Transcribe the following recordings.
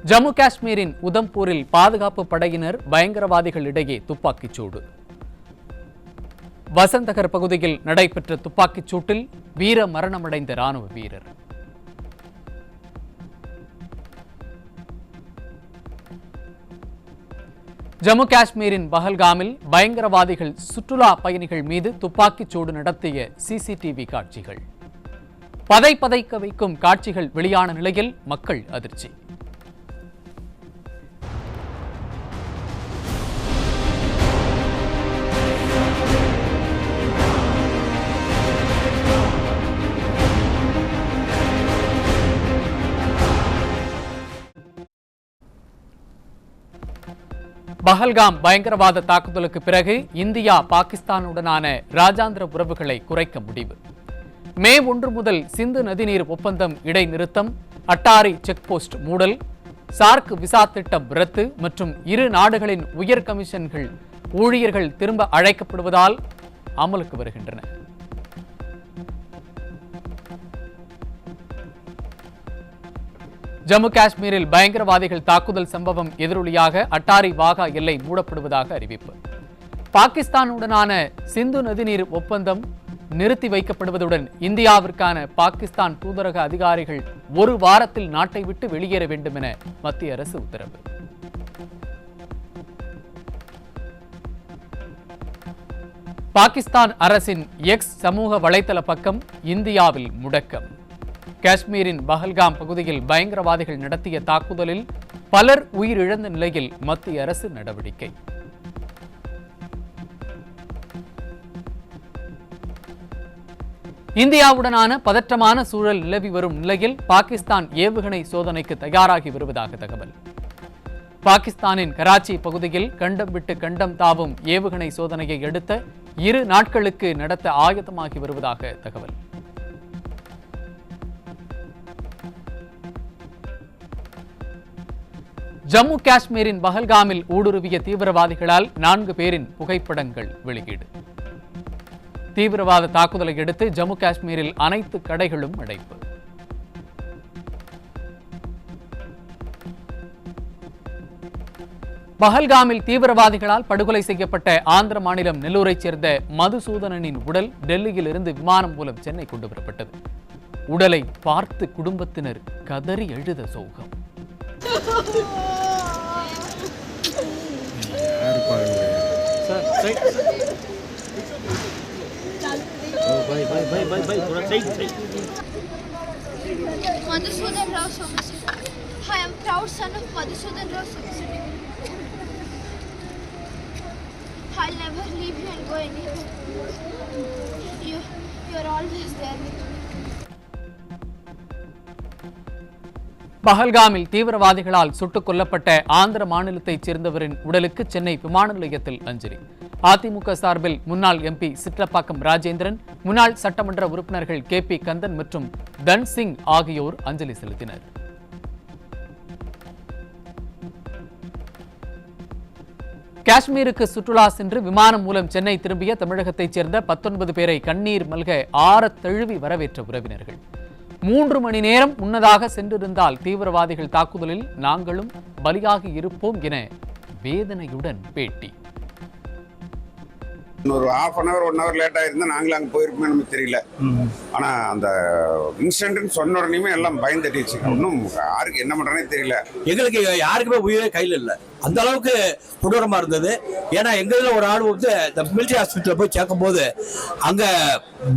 ஜம்மு காஷ்மீரின் உதம்பூரில் பாதுகாப்பு படையினர் பயங்கரவாதிகளிடையே துப்பாக்கிச் சூடு. வசந்தகர் பகுதியில் நடைபெற்ற துப்பாக்கிச் சூட்டில் வீர மரணமடைந்த ராணுவ வீரர். ஜம்மு காஷ்மீரின் பஹல்காமில் பயங்கரவாதிகள் சுற்றுலா பயணிகள் மீது துப்பாக்கிச் சூடு நடத்திய சிசிடிவி காட்சிகள். பதைக்க வைக்கும் காட்சிகள் வெளியான நிலையில் மக்கள் அதிர்ச்சி. பஹல்காம் பயங்கரவாத தாக்குதலுக்கு பிறகு இந்தியா பாகிஸ்தானுடனான ராஜாந்திர உறவுகளை குறைக்க முடிவு. மே 1 முதல் சிந்து நதிநீர் ஒப்பந்தம் இடைநிறுத்தம், அட்டாரி செக்போஸ்ட் மூடல், சார்க் விசா திட்டம் ரத்து மற்றும் இரு நாடுகளின் உயர் கமிஷன்கள் ஊழியர்கள் திரும்ப அழைக்கப்படுவதால் அமலுக்கு வருகின்றன. ஜம்மு காஷ்மீரில் பயங்கரவாதிகள் தாக்குதல் சம்பவம் எதிரொலியாக அட்டாரி வாகா எல்லை மூடப்படுவதாக அறிவிப்பு. பாகிஸ்தானுடனான சிந்து நதிநீர் ஒப்பந்தம் நிறுத்தி வைக்கப்படுவதுடன் இந்தியாவிற்கான பாகிஸ்தான் தூதரக அதிகாரிகள் ஒரு வாரத்தில் நாட்டை விட்டு வெளியேற வேண்டும் என மத்திய அரசு உத்தரவு. பாகிஸ்தான் அரசின் எக்ஸ் சமூக வலைதள பக்கம் இந்தியாவில் முடக்கம். காஷ்மீரின் பஹல்காம் பகுதியில் பயங்கரவாதிகள் நடத்திய தாக்குதலில் பலர் உயிரிழந்த நிலையில் மத்திய அரசு நடவடிக்கை. இந்தியாவுடனான பதற்றமான சூழல் நிலவி வரும் நிலையில் பாகிஸ்தான் ஏவுகணை சோதனைக்கு தயாராகி வருவதாக தகவல். பாகிஸ்தானின் கராச்சி பகுதியில் கண்டம் விட்டு கண்டம் தாவும் ஏவுகணை சோதனையை அடுத்த 2 நாட்களுக்கு நடத்த ஆயத்தமாகி வருவதாக தகவல். ஜம்மு காஷ்மீரின் பஹல்காமில் ஊடுருவிய தீவிரவாதிகளால் 4 பேரின் புகைப்படங்கள் வெளியீடு. தீவிரவாத தாக்குதலை அடுத்து ஜம்மு காஷ்மீரில் அனைத்து கடைகளும் அடைப்பு. பஹல்காமில் தீவிரவாதிகளால் படுகொலை செய்யப்பட்ட ஆந்திர மாநிலம் நெல்லூரைச் சேர்ந்த மதுசூதனனின் உடல் டெல்லியில் இருந்து விமானம் மூலம் சென்னை கொண்டு வரப்பட்டது. உடலை பார்த்து குடும்பத்தினர் கதறி எழுத சோகம். Madhusudan Rao Somasity. I am proud son of Madhusudan Rao Somasity. I'll never leave you and go anywhere. You are always there with me. பஹல்காமில் தீவிரவாதிகளால் சுட்டுக் கொல்லப்பட்ட ஆந்திர மாநிலத்தைச் சேர்ந்தவரின் உடலுக்கு சென்னை விமான நிலையத்தில் அஞ்சலி. அதிமுக சார்பில் முன்னாள் எம்பி சிட்லப்பாக்கம் ராஜேந்திரன், முன்னாள் சட்டமன்ற உறுப்பினர்கள் KP கந்தன் மற்றும் தன் சிங் ஆகியோர் அஞ்சலி செலுத்தினர். காஷ்மீருக்கு சுற்றுலா சென்று விமானம் மூலம் சென்னை திரும்பிய தமிழகத்தைச் சேர்ந்த 19 பேரை கண்ணீர் மல்க ஆறத் தழுவி வரவேற்ற உறவினர்கள். 3 மணி நேரம் முன்னதாக சென்றிருந்தால் தீவிரவாதிகள் தாக்குதலில் நாங்களும் பலியாகி இருப்போம் என வேதனையுடன் பேட்டி. ஒரு ½ அன் அவர் 1 ஹவர் லேட் ஆயிருந்தா நாங்களும் அங்கே போயிருப்போமே நமக்கு தெரியல. ஆனா அந்த இன்சிடென்ட்னு சொன்ன உடனே எல்லாம் பயந்துட்டுச்சு. ஒன்றும் யாருக்கு என்ன பண்றேனே தெரியல. எங்களுக்கு யாருக்குமே உயிரே கையில் இல்லை, அந்த அளவுக்கு கொடூரமா இருந்தது. ஏன்னா எங்க இதுல ஒரு ஆள் வந்து இந்த மிலிட்டரி ஹாஸ்பிட்டல் போய் சேர்க்கும் போது அங்க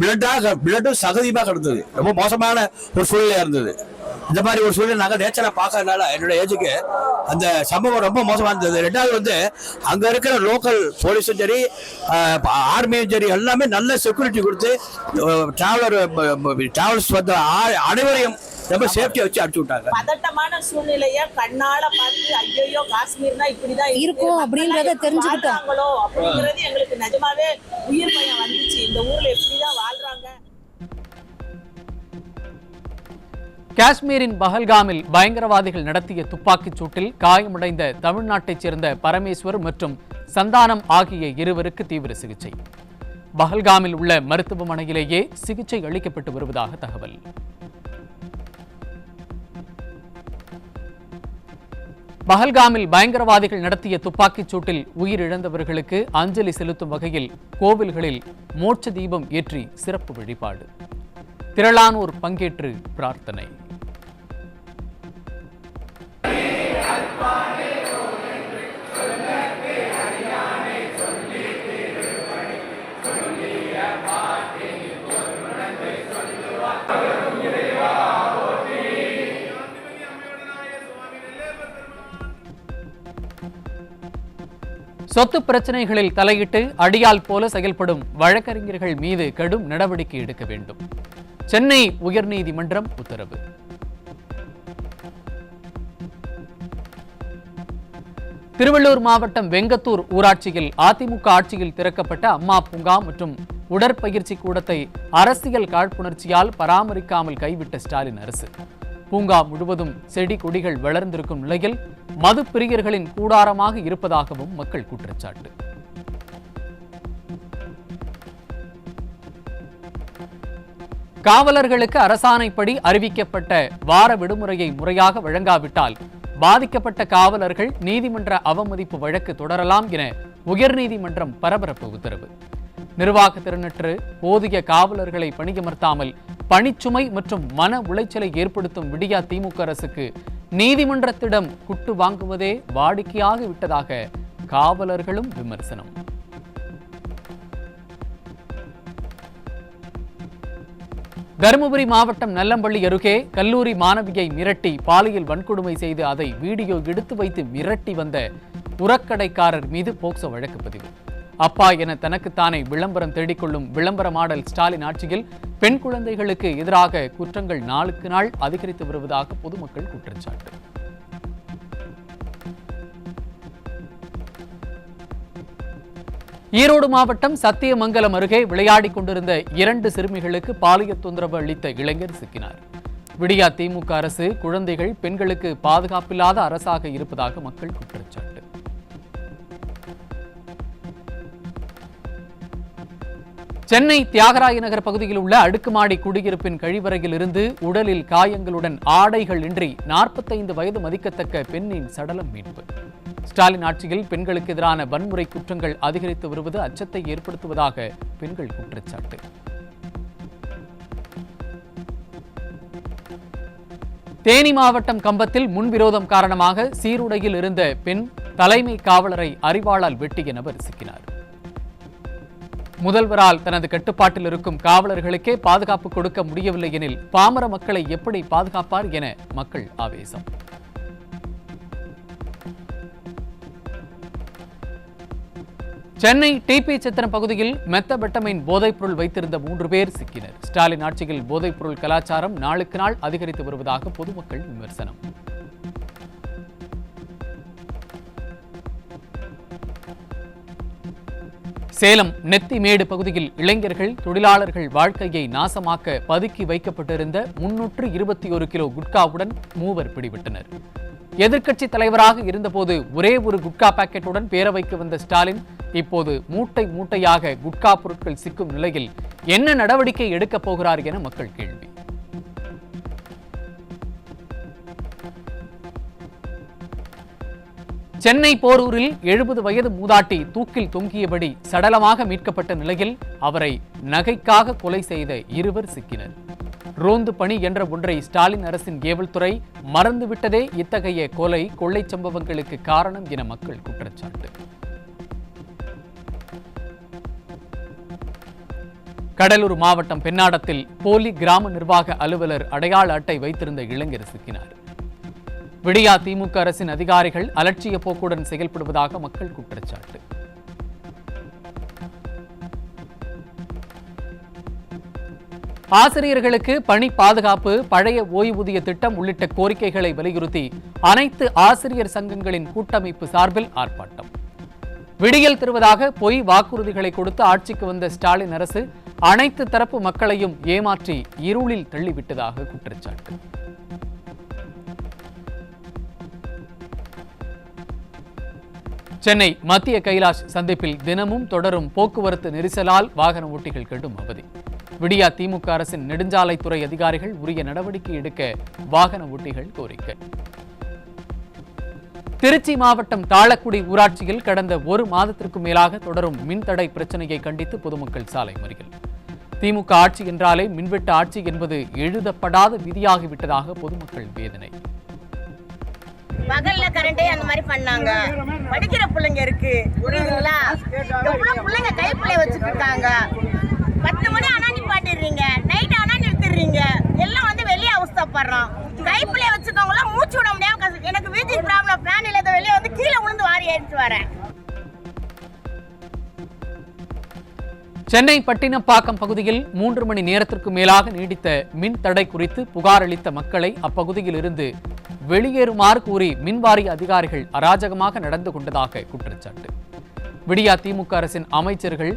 பிளட்டும் சகதியமா கிடந்தது. ரொம்ப மோசமான ஒரு சூழ்நிலையா இருந்தது. இந்த மாதிரி ஒரு சூழ்நிலை நாங்கள் நேச்சரா பார்க்கறதுனால என்னோட ஏஜுக்கு அந்த சம்பவம் ரொம்ப மோசமா இருந்தது. 2வது வந்து அங்க இருக்கிற லோக்கல் போலீஸும் சரி, ஆர்மியும் சரி, எல்லாமே நல்ல செக்யூரிட்டி கொடுத்து டிராவல்ஸ் வந்து அனைவரையும் ரொம்ப சேஃப்டியா வச்சு அடிச்சு விட்டாங்க. பதட்டமான சூழ்நிலைய கண்ணால பார்த்து ஐயோ காஷ்மீர்னா இப்படிதான் இருக்கும் அப்படிங்கறத தெரிஞ்சுக்கிட்டாங்களோ அப்படிங்கிறது எங்களுக்கு நிஜமாவே உயிர் பயம் வந்துச்சு. இந்த ஊர்ல எப்படிதான் வாழ்றாங்க. காஷ்மீரின் பஹல்காமில் பயங்கரவாதிகள் நடத்திய துப்பாக்கிச் சூட்டில் காயமடைந்த தமிழ்நாட்டைச் சேர்ந்த பரமேஸ்வர் மற்றும் சந்தானம் ஆகிய 2 தீவிர சிகிச்சை. பஹல்காமில் உள்ள மருத்துவமனையிலேயே சிகிச்சை அளிக்கப்பட்டு வருவதாக தகவல். பஹல்காமில் பயங்கரவாதிகள் நடத்திய துப்பாக்கிச் சூட்டில் உயிரிழந்தவர்களுக்கு அஞ்சலி செலுத்தும் வகையில் கோவில்களில் மோட்ச தீபம் ஏற்றி சிறப்பு வழிபாடு. திரளானோர் பங்கேற்று பிரார்த்தனை. சொத்து பிரச்சனைகளில் தலையிட்டு அடியால் போல செயல்படும் வழக்கறிஞர்கள் மீது கடும் நடவடிக்கை எடுக்க வேண்டும். சென்னை உயர்நீதிமன்றம் உத்தரவு. திருவள்ளூர் மாவட்டம் வெங்கத்தூர் ஊராட்சியில் அதிமுக ஆட்சியில் திறக்கப்பட்ட அம்மா பூங்கா மற்றும் உடற்பயிற்சி கூடத்தை அரசியல் காழ்ப்புணர்ச்சியால் பராமரிக்காமல் கைவிட்ட ஸ்டாலின் அரசு. பூங்கா முழுவதும் செடி கொடிகள் வளர்ந்திருக்கும் நிலையில் மது பிரியர்களின் கூடாரமாக இருப்பதாகவும் மக்கள் குற்றச்சாட்டு. காவலர்களுக்கு அரசாணைப்படி அறிவிக்கப்பட்ட வார விடுமுறையை முறையாக வழங்காவிட்டால் பாதிக்கப்பட்ட காவலர்கள் நீதிமன்ற அவமதிப்பு வழக்கு தொடரலாம் என உயர்நீதிமன்றம் பரபரப்பு உத்தரவு. நிர்வாக திறனற்று போதிய காவலர்களை பணியமர்த்தாமல் பணிச்சுமை மற்றும் மன உளைச்சலை ஏற்படுத்தும் விடியா திமுக அரசுக்கு நீதிமன்றத்திடம் குட்டு வாங்குவதே வாடிக்கையாகி விட்டதாக காவலர்களும் விமர்சனம். தருமபுரி மாவட்டம் நல்லம்பள்ளி அருகே கல்லூரி மாணவியை மிரட்டி பாலியல் வன்கொடுமை செய்து அதை வீடியோ எடுத்து வைத்து மிரட்டி வந்த உரக்கடைக்காரர் மீது போக்சோ வழக்கு பதிவு. அப்பா என தனக்குத்தானே விளம்பரம் தேடிக்கொள்ளும் விளம்பர மாடல் ஸ்டாலின் ஆட்சியில் பெண் குழந்தைகளுக்கு எதிராக குற்றங்கள் நாளுக்கு நாள் அதிகரித்து வருவதாக பொதுமக்கள் குற்றச்சாட்டு. ஈரோடு மாவட்டம் சத்தியமங்கலம் அருகே விளையாடிக் கொண்டிருந்த 2 சிறுமிகளுக்கு பாலியல் தொந்தரவு அளித்த இளைஞர் சிக்கினார். விடியா திமுக அரசு குழந்தைகள் பெண்களுக்கு பாதுகாப்பில்லாத அரசாக இருப்பதாக மக்கள் குற்றச்சாட்டு. சென்னை தியாகராய நகர் பகுதியில் உள்ள அடுக்குமாடி குடியிருப்பின் கழிவறையில் இருந்து உடலில் காயங்களுடன் ஆடைகள் இன்றி 45 வயது மதிக்கத்தக்க பெண்ணின் சடலம் மீட்பு. ஸ்டாலின் ஆட்சியில் பெண்களுக்கு எதிரான வன்முறை குற்றங்கள் அதிகரித்து வருவது அச்சத்தை ஏற்படுத்துவதாக பெண்கள் குற்றச்சாட்டு. தேனி மாவட்டம் கம்பத்தில் முன்விரோதம் காரணமாக சீருடையில் இருந்த பெண் தலைமை காவலரை அரிவாளால் வெட்டிய நபர் சிக்கினார். முதல்வரால் தனது கட்டுப்பாட்டில் இருக்கும் காவலர்களுக்கே பாதுகாப்பு கொடுக்க முடியவில்லை எனில் பாமர மக்களை எப்படி பாதுகாப்பார் என மக்கள் ஆவேசம். சென்னை டிபி சித்திரம் பகுதியில் மெத்தபெட்டமைன் போதைப்பொருள் வைத்திருந்த 3 பேர் சிக்கினர். ஸ்டாலின் ஆட்சியில் போதைப்பொருள் கலாச்சாரம் நாளுக்கு நாள் அதிகரித்து வருவதாக பொதுமக்கள் விமர்சனம். சேலம் நெத்திமேடு பகுதியில் இளைஞர்கள் தொழிலாளர்கள் வாழ்க்கையை நாசமாக்க பதுக்கி வைக்கப்பட்டிருந்த 321 கிலோ குட்காவுடன் 3 பிடிபட்டனர். எதிர்க்கட்சி தலைவராக இருந்தபோது ஒரே ஒரு குட்கா பாக்கெட்டுடன் பேரவைக்கு வந்த ஸ்டாலின் இப்போது மூட்டை மூட்டையாக குட்கா பொருட்கள் சிக்கும் நிலையில் என்ன நடவடிக்கை எடுக்கப் போகிறார் என மக்கள் கேள்வி. சென்னை போரூரில் 70 வயது மூதாட்டி தூக்கில் தொங்கியபடி சடலமாக மீட்கப்பட்ட நிலையில் அவரை நகைக்காக கொலை செய்த 2 சிக்கினர். ரோந்து பணி என்ற ஒன்றை ஸ்டாலின் அரசின் ஏவல்துறை மறந்துவிட்டதே இத்தகைய கொலை கொள்ளை சம்பவங்களுக்கு காரணம் என மக்கள் குற்றச்சாட்டு. கடலூர் மாவட்டம் பெண்ணாடத்தில் போலி கிராம நிர்வாக அலுவலர் அடையாள அட்டை வைத்திருந்த இளைஞர் சிக்கினார். விடியா திமுக அரசின் அதிகாரிகள் அலட்சிய போக்குடன் செயல்படுவதாக மக்கள் குற்றச்சாட்டு. ஆசிரியர்களுக்கு பணி பாதுகாப்பு, பழைய ஓய்வூதிய திட்டம் உள்ளிட்ட கோரிக்கைகளை வலியுறுத்தி அனைத்து ஆசிரியர் சங்கங்களின் கூட்டமைப்பு சார்பில் ஆர்ப்பாட்டம். விடியல் தருவதாக பொய் வாக்குறுதிகளை கொடுத்து ஆட்சிக்கு வந்த ஸ்டாலின் அரசு அனைத்து தரப்பு மக்களையும் ஏமாற்றி இருளில் தள்ளிவிட்டதாக குற்றச்சாட்டு. சென்னை மத்திய கைலாஷ் சந்திப்பில் தினமும் தொடரும் போக்குவரத்து நெரிசலால் வாகன ஓட்டிகள் கடும் அவதி. விடியா திமுக அரசின் நெடுஞ்சாலைத்துறை அதிகாரிகள் உரிய நடவடிக்கை எடுக்க வாகன ஓட்டிகள் கோரிக்கை. திருச்சி மாவட்டம் தாளக்குடி ஊராட்சியில் கடந்த ஒரு மாதத்திற்கு மேலாக தொடரும் மின்தடை பிரச்சனையை கண்டித்து பொதுமக்கள் சாலை மறியல். திமுக ஆட்சி என்றாலே மின்வெட்டு ஆட்சி என்பது எழுதப்படாத விதியாகிவிட்டதாக பொதுமக்கள் வேதனை. பகல்ல கரண்டே அந்த மாதிரி பண்ணாங்க. படிக்கிற பிள்ளைங்க இருக்கு, புரியுதுங்களா? எவ்வளவு பிள்ளைங்க கைப்பிள்ளை வச்சுட்டு இருக்காங்க. 10 மணி ஆனா நிப்பாட்டிடுறீங்க, நைட் ஆனா நிறுத்திடுறீங்க. எல்லாம் வந்து வெளியே அவஸ்தைப்படுறோம். கைப்பிள்ளை வச்சுக்கவங்கள மூச்சு விட முடியாம, எனக்கு வீட்டுக்கு ப்ராப்ளம், பிளான் இல்லாத வெளியே வந்து கீழே விழுந்து வாரி ஏறிட்டு வரேன். சென்னை பட்டினப்பாக்கம் பகுதியில் 3 மணி நேரத்திற்கு மேலாக நீடித்த மின் தடை குறித்து புகார் அளித்த மக்களை அப்பகுதியில் இருந்து வெளியேறுமாறு கூறி மின்வாரிய அதிகாரிகள் அராஜகமாக நடந்து கொண்டதாக குற்றச்சாட்டு. விடியா திமுக அரசின் அமைச்சர்கள்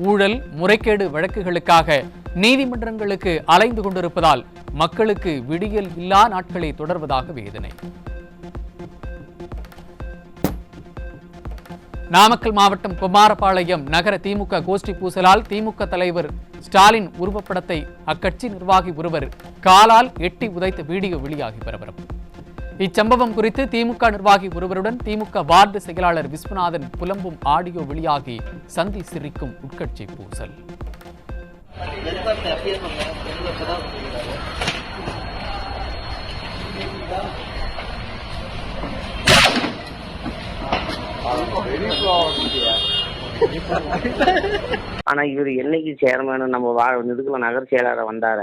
ஊழல் முறைகேடு வழக்குகளுக்காக நீதிமன்றங்களுக்கு அலைந்து கொண்டிருப்பதால் மக்களுக்கு விடியல் இல்லா நாட்களை தொடர்வதாக வேதனை. நாமக்கல் மாவட்டம் குமாரபாளையம் நகர திமுக கோஷ்டி பூசலால் திமுக தலைவர் ஸ்டாலின் உருவப்படத்தை அக்கட்சி நிர்வாகி ஒருவர் காலால் எட்டி உதைத்த வீடியோ வெளியாகி பரபரப்பு. இச்சம்பவம் குறித்து திமுக நிர்வாகி ஒருவருடன் திமுக வார்டு செயலாளர் விஸ்வநாதன் புலம்பும் ஆடியோ வெளியாகி சந்தி சிரிக்கும் உட்கட்சி பூசல். ஆனா இவர் என்னைக்கு சேர்மேனு நம்ம இதுக்குள்ள நகர் செயலாளர் வந்தார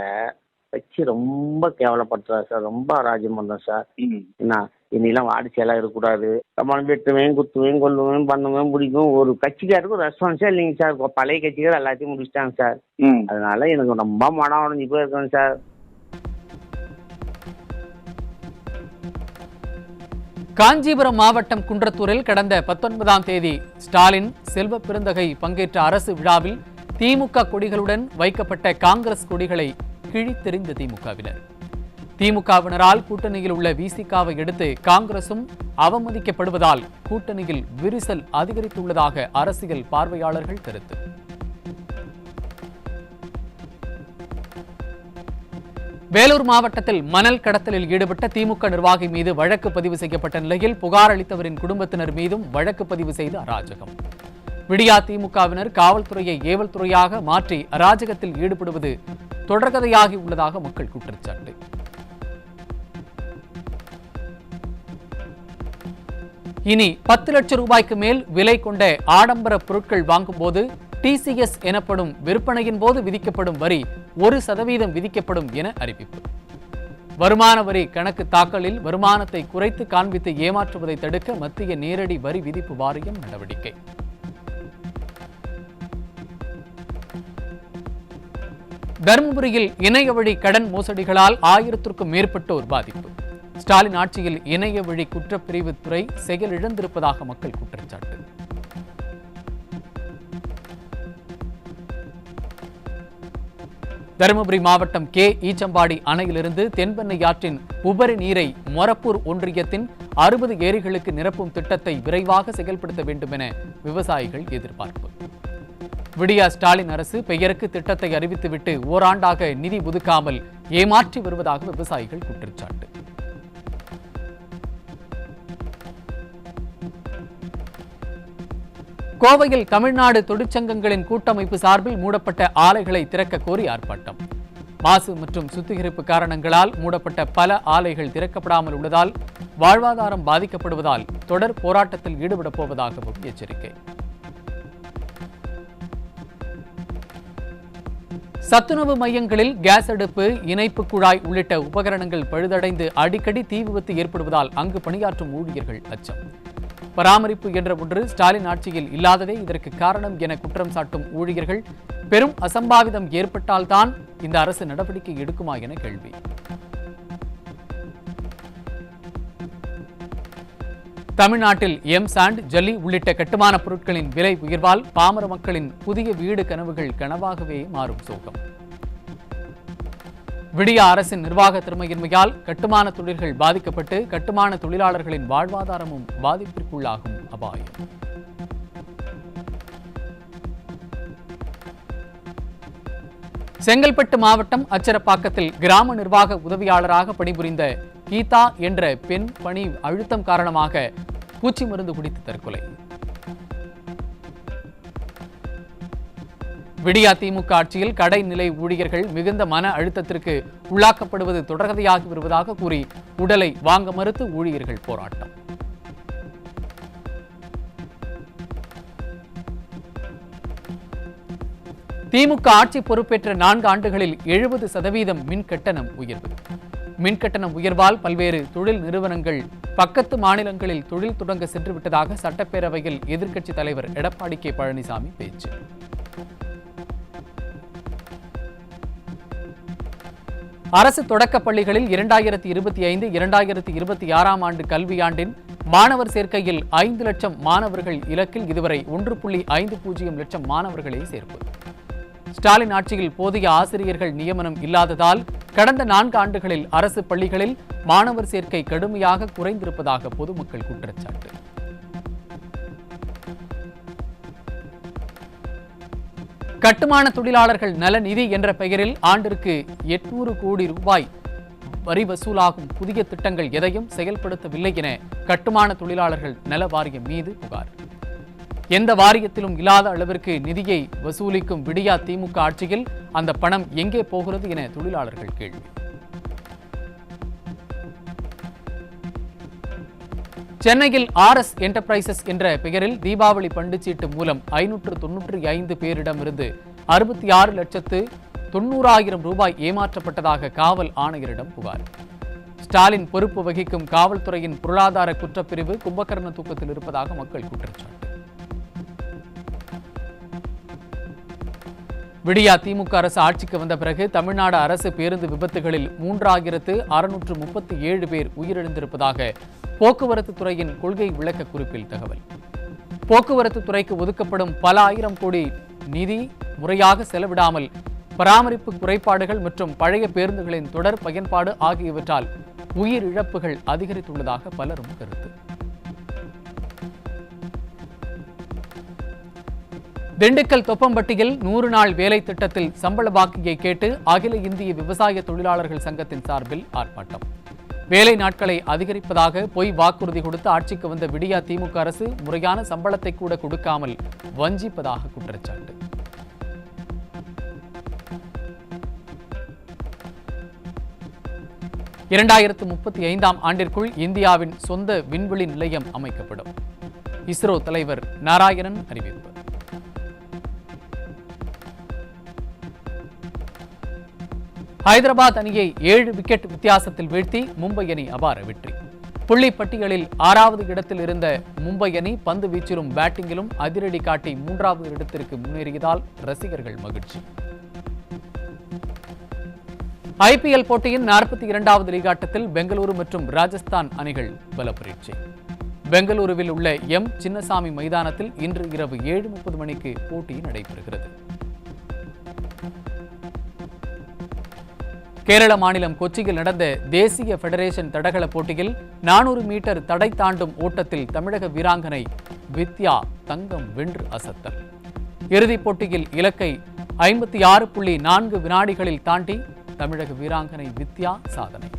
வச்சு ரொம்ப கேவலப்படுத்துறாரு சார். ரொம்ப அராஜ்யம் பண்றேன் சார். என்ன இன்னெல்லாம் வார்டு செயலாளர் இருக்கக்கூடாது. கம்மான் வெட்டுவேன், குத்துவேன், கொல்லுவேன், பண்ணுவேன், பிடிக்கும். ஒரு கட்சிக்காருக்கும் ரெஸ்பான்ஸே இல்லைங்க சார். பழைய கட்சிக்கார் எல்லாத்தையும் முடிச்சிட்டாங்க சார். அதனால எனக்கு ரொம்ப மனம் உடஞ்சி போயிருக்கேன் சார். காஞ்சிபுரம் மாவட்டம் குன்றத்தூரில் கடந்த 19ஆம் தேதி ஸ்டாலின் செல்வ பெருந்தகை பங்கேற்ற அரசு விழாவில் திமுக கொடிகளுடன் வைக்கப்பட்ட காங்கிரஸ் கொடிகளை கிழித்தெறிந்த திமுகவினர். திமுகவினரால் கூட்டணியில் உள்ள விசிகாவை எடுத்து காங்கிரசும் அவமதிக்கப்படுவதால் கூட்டணியில் விரிசல் அதிகரித்துள்ளதாக அரசியல் பார்வையாளர்கள் கருத்து. வேலூர் மாவட்டத்தில் மணல் கடத்தலில் ஈடுபட்ட திமுக நிர்வாகி மீது வழக்கு பதிவு செய்யப்பட்ட நிலையில் புகார் அளித்தவரின் குடும்பத்தினர் மீதும் வழக்கு பதிவு செய்து அராஜகம். விடியா திமுகவினர் காவல்துறையை ஏவல் துறையாக மாற்றி அராஜகத்தில் ஈடுபடுவது தொடர்கதையாகி உள்ளதாக மக்கள் குற்றச்சாட்டு. இனி 10 லட்சம் ரூபாய்க்கு மேல் விலை கொண்ட ஆடம்பர பொருட்கள் வாங்கும்போது டிசிஎஸ் எனப்படும் விற்பனையின் போது விதிக்கப்படும் வரி 1% விதிக்கப்படும் என அறிவிப்பு. வருமான வரி கணக்கு தாக்கலில் வருமானத்தை குறைத்து காண்பித்து ஏமாற்றுவதை தடுக்க மத்திய நேரடி வரி விதிப்பு வாரியம் நடவடிக்கை. தருமபுரியில் இணைய வழி கடன் மோசடிகளால் 1000க்கும் மேற்பட்டோர் பாதிப்பு. ஸ்டாலின் ஆட்சியில் இணைய வழி குற்றப்பிரிவு துறை செயலிழந்திருப்பதாக மக்கள் குற்றச்சாட்டு. தருமபுரி மாவட்டம் ஈச்சம்பாடி அணையிலிருந்து தென்பெண்ணை ஆற்றின் உபரி நீரை மொரப்பூர் ஒன்றியத்தின் 60 ஏரிகளுக்கு நிரப்பும் திட்டத்தை விரைவாக செயல்படுத்த வேண்டும் என விவசாயிகள் எதிர்பார்ப்பு. விடியா ஸ்டாலின் அரசு பெயருக்கு திட்டத்தை அறிவித்துவிட்டு ஓராண்டாக நிதி ஒதுக்காமல் ஏமாற்றி வருவதாக விவசாயிகள் குற்றச்சாட்டு. கோவையில் தமிழ்நாடு தொழிற்சங்கங்களின் கூட்டமைப்பு சார்பில் மூடப்பட்ட ஆலைகளை திறக்க கோரி ஆர்ப்பாட்டம். மாசு மற்றும் சுத்திகரிப்பு காரணங்களால் மூடப்பட்ட பல ஆலைகள் திறக்கப்படாமல் உள்ளதால் வாழ்வாதாரம் பாதிக்கப்படுவதால் தொடர் போராட்டத்தில் ஈடுபடப் போவதாகவும் எச்சரிக்கை. சத்துணவு மையங்களில் கேஸ் அடுப்பு, இணைப்பு குழாய் உள்ளிட்ட உபகரணங்கள் பழுதடைந்து அடிக்கடி தீ விபத்து ஏற்படுவதால் அங்கு பணியாற்றும் ஊழியர்கள் அச்சம். பராமரிப்பு என்ற ஒன்று ஸ்டாலின் ஆட்சியில் இல்லாததே இதற்கு காரணம் என குற்றம் சாட்டும் ஊழியர்கள் பெரும் அசம்பாவிதம் ஏற்பட்டால்தான் இந்த அரசு நடவடிக்கை எடுக்குமா என கேள்வி. தமிழ்நாட்டில் சாண்ட், ஜல்லி உள்ளிட்ட கட்டுமான பொருட்களின் விலை உயர்வால் பாமர மக்களின் புதிய வீடு கனவுகள் கனவாகவே மாறும் சோகம். விடியா அரசின் நிர்வாக திறமையின்மையால் கட்டுமான தொழில்கள் பாதிக்கப்பட்டு கட்டுமான தொழிலாளர்களின் வாழ்வாதாரமும் பாதிப்பிற்குள்ளாகும் அபாயம். செங்கல்பட்டு மாவட்டம் அச்சரப்பாக்கத்தில் கிராம நிர்வாக உதவியாளராக பணிபுரிந்த கீதா என்ற பெண் பணி அழுத்தம் காரணமாக பூச்சி மருந்து குடித்து தற்கொலை. விடியா திமுக ஆட்சியில் கடைநிலை ஊழியர்கள் மிகுந்த மன அழுத்தத்திற்கு உள்ளாக்கப்படுவது தொடர்கதையாகி வருவதாக கூறி உடலை வாங்க மறுத்து ஊழியர்கள் போராட்டம். திமுக ஆட்சி பொறுப்பேற்ற 4 ஆண்டுகளில் 70% மின் கட்டணம் உயர்வு. மின் கட்டணம் உயர்வால் பல்வேறு தொழில் நிறுவனங்கள் பக்கத்து மாநிலங்களில் தொழில் தொடங்க சென்றுவிட்டதாக சட்டப்பேரவையில் எதிர்க்கட்சித் தலைவர் எடப்பாடி கே பழனிசாமி பேச்சு. அரசு தொடக்கப் பள்ளிகளில் 2025-2026 ஆண்டு கல்வியாண்டின் மாணவர் சேர்க்கையில் 5 லட்சம் மாணவர்கள் இலக்கில் இதுவரை 1.50 லட்சம் மாணவர்களை சேர்ப்பு. ஸ்டாலின் ஆட்சியில் போதிய ஆசிரியர்கள் நியமனம் இல்லாததால் கடந்த 4 ஆண்டுகளில் அரசு பள்ளிகளில் மாணவர் சேர்க்கை கடுமையாக குறைந்திருப்பதாக பொதுமக்கள் குற்றச்சாட்டு. கட்டுமான தொழிலாளர்கள் நல நிதி என்ற பெயரில் ஆண்டிற்கு 800 கோடி ரூபாய் வரி வசூலாகும் புதிய திட்டங்கள் எதையும் செயல்படுத்தவில்லை என கட்டுமான தொழிலாளர்கள் நல வாரியம் மீது புகார். எந்த வாரியத்திலும் இல்லாத அளவிற்கு நிதியை வசூலிக்கும் விடியா திமுக ஆட்சியில் அந்த பணம் எங்கே போகிறது என தொழிலாளர்கள் கேள்வி. சென்னையில் RS என்டர்பிரைசஸ் என்ற பெயரில் தீபாவளி பண்டுச்சீட்டு மூலம் 595 பேரிடமிருந்து 66,90,000 ரூபாய் ஏமாற்றப்பட்டதாக காவல் ஆணையரிடம் புகார். ஸ்டாலின் பொறுப்பு வகிக்கும் காவல்துறையின் பொருளாதார குற்றப்பிரிவு கும்பகர்ண தூக்கத்தில் இருப்பதாக மக்கள் குற்றச்சாட்டு. விடியா திமுக அரசு ஆட்சிக்கு வந்த பிறகு தமிழ்நாடு அரசு பேருந்து விபத்துகளில் 3,637 பேர் உயிரிழந்திருப்பதாக போக்குவரத்து துறையின் கொள்கை விளக்க குறிப்பில் தகவல். போக்குவரத்து துறைக்கு ஒதுக்கப்படும் பல ஆயிரம் கோடி நிதி முறையாக செலவிடாமல் பராமரிப்பு குறைபாடுகள் மற்றும் பழைய பேருந்துகளின் தொடர் பயன்பாடு ஆகியவற்றால் உயிரிழப்புகள் அதிகரித்துள்ளதாக பலரும் கருத்து. திண்டுக்கல் தொப்பம்பட்டியில் 100 நாள் வேலை திட்டத்தில் சம்பள பாக்கியை கேட்டு அகில இந்திய விவசாய தொழிலாளர்கள் சங்கத்தின் சார்பில் ஆர்ப்பாட்டம். வேலை நாட்களை அதிகரிப்பதாக பொய் வாக்குறுதி கொடுத்து ஆட்சிக்கு வந்த விடியா திமுக அரசு முறையான சம்பளத்தை கூட கொடுக்காமல் வஞ்சிப்பதாக குற்றச்சாட்டு. இரண்டாயிரத்து 35ஆம் ஆண்டிற்குள் இந்தியாவின் சொந்த விண்வெளி நிலையம் அமைக்கப்படும். இஸ்ரோ தலைவர் நாராயணன் அறிவிப்பு. ஹைதராபாத் அணியை 7 விக்கெட் வித்தியாசத்தில் வீழ்த்தி மும்பை அணி அபார வெற்றி. புள்ளி பட்டியலில் 6வது இடத்தில் இருந்த மும்பை அணி பந்து வீச்சிலும் பேட்டிங்கிலும் அதிரடி காட்டி 3வது இடத்திற்கு முன்னேறியதால் ரசிகர்கள் மகிழ்ச்சி. IPL போட்டியின் 42வது லீக் ஆட்டத்தில் பெங்களூரு மற்றும் ராஜஸ்தான் அணிகள் பலப்பரீட்சை. பெங்களூருவில் உள்ள சின்னசாமி மைதானத்தில் இன்று இரவு 7:30 மணிக்கு போட்டி நடைபெறுகிறது. கேரள மாநிலம் கொச்சியில் நடந்த தேசிய ஃபெடரேஷன் தடகள போட்டியில் 400 மீட்டர் தடை தாண்டும் ஓட்டத்தில் தமிழக வீராங்கனை வித்யா தங்கம் வென்று அசத்தல். இறுதிப் போட்டியில் இலக்கை 56.4 வினாடிகளில் தாண்டி தமிழக வீராங்கனை வித்யா சாதனை.